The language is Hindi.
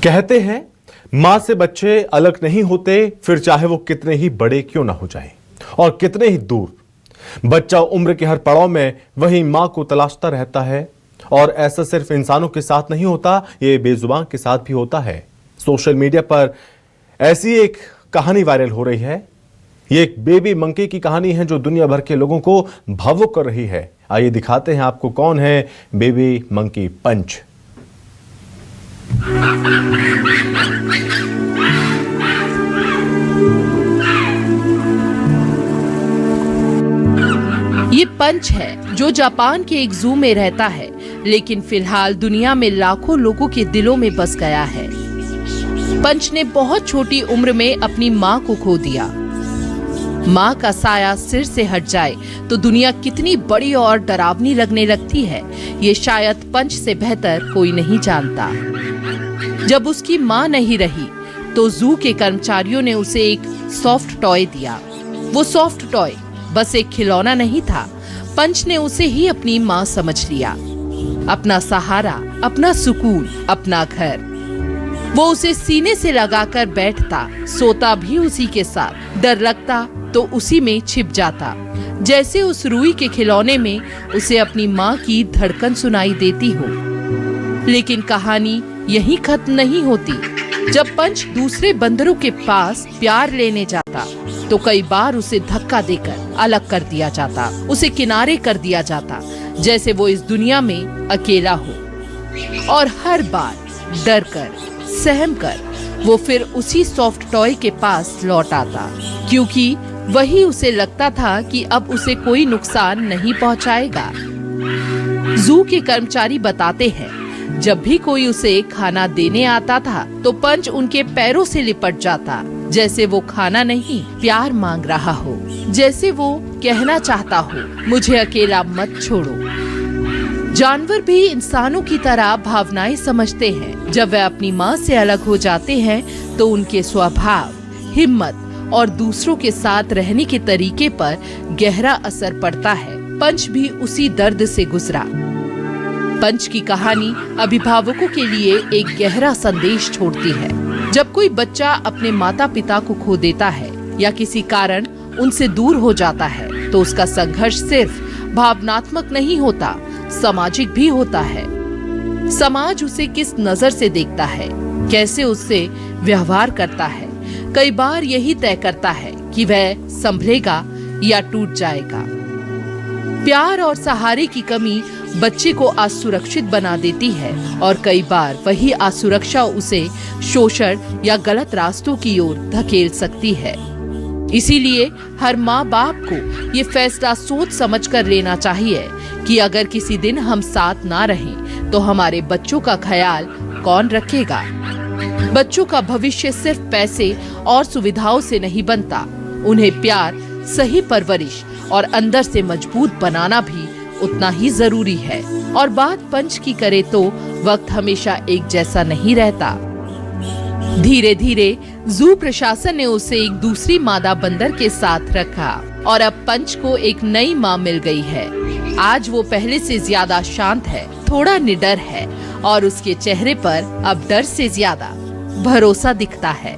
कहते हैं मां से बच्चे अलग नहीं होते, फिर चाहे वो कितने ही बड़े क्यों ना हो जाएं और कितने ही दूर। बच्चा उम्र के हर पड़ाव में वही मां को तलाशता रहता है और ऐसा सिर्फ इंसानों के साथ नहीं होता, ये बेजुबान के साथ भी होता है। सोशल मीडिया पर ऐसी एक कहानी वायरल हो रही है। ये एक बेबी मंकी की कहानी है जो दुनिया भर के लोगों को भावुक कर रही है। आइए दिखाते हैं आपको कौन है बेबी मंकी पंच। ये पंच है जो जापान के एक जू में रहता है, लेकिन फिलहाल दुनिया में लाखों लोगों के दिलों में बस गया है। पंच ने बहुत छोटी उम्र में अपनी माँ को खो दिया। माँ का साया सिर से हट जाए तो दुनिया कितनी बड़ी और डरावनी लगने लगती है, ये शायद पंच से बेहतर कोई नहीं जानता। जब उसकी माँ नहीं रही तो जू के कर्मचारियों ने उसे एक सॉफ्ट टॉय दिया। वो सॉफ्ट टॉय बस एक खिलौना नहीं था, पंच ने उसे ही अपनी माँ समझ लिया, अपना सहारा, अपना सुकून, अपना घर। वो उसे सीने से लगाकर बैठता, सोता भी उसी के साथ, डर लगता तो उसी में छिप जाता, जैसे उस रुई के खिलौने में उसे अपनी माँ की धड़कन सुनाई देती हो। लेकिन कहानी यहीं खत्म नहीं होती। जब पंच दूसरे बंदरों के पास प्यार लेने जाता तो कई बार उसे धक्का देकर अलग कर दिया जाता, उसे किनारे कर दिया जाता, जैसे वो इस दुनिया में अकेला हो। और हर बार डर कर, सहम कर वो फिर उसी सॉफ्ट टॉय के पास लौट आता, क्योंकि वही उसे लगता था कि अब उसे कोई नुकसान नहीं पहुंचाएगा। जू के कर्मचारी बताते हैं, जब भी कोई उसे खाना देने आता था तो पंच उनके पैरों से लिपट जाता, जैसे वो खाना नहीं प्यार मांग रहा हो, जैसे वो कहना चाहता हो, मुझे अकेला मत छोड़ो। जानवर भी इंसानों की तरह भावनाएं समझते हैं। जब वे अपनी माँ से अलग हो जाते हैं तो उनके स्वभाव, हिम्मत और दूसरों के साथ रहने के तरीके पर गहरा असर पड़ता है। पंच भी उसी दर्द से गुजरा। पंच की कहानी अभिभावकों के लिए एक गहरा संदेश छोड़ती है। जब कोई बच्चा अपने माता पिता को खो देता है या किसी कारण उनसे दूर हो जाता है तो उसका संघर्ष सिर्फ भावनात्मक नहीं होता, सामाजिक भी होता है। समाज उसे किस नजर से देखता है, कैसे उससे व्यवहार करता है, कई बार यही तय करता है कि वह संभलेगा या टूट जाएगा। प्यार और सहारे की कमी बच्चे को असुरक्षित बना देती है और कई बार वही असुरक्षा उसे शोषण या गलत रास्तों की ओर धकेल सकती है। इसीलिए हर माँ बाप को ये फैसला सोच समझ कर लेना चाहिए कि अगर किसी दिन हम साथ ना रहें तो हमारे बच्चों का ख्याल कौन रखेगा। बच्चों का भविष्य सिर्फ पैसे और सुविधाओं से नहीं बनता, उन्हें प्यार, सही परवरिश और अंदर से मजबूत बनाना भी उतना ही जरूरी है। और बात पंच की करे तो वक्त हमेशा एक जैसा नहीं रहता। धीरे धीरे जू प्रशासन ने उसे एक दूसरी मादा बंदर के साथ रखा और अब पंच को एक नई माँ मिल गई है। आज वो पहले से ज्यादा शांत है, थोड़ा निडर है और उसके चेहरे पर अब डर से ज्यादा भरोसा दिखता है।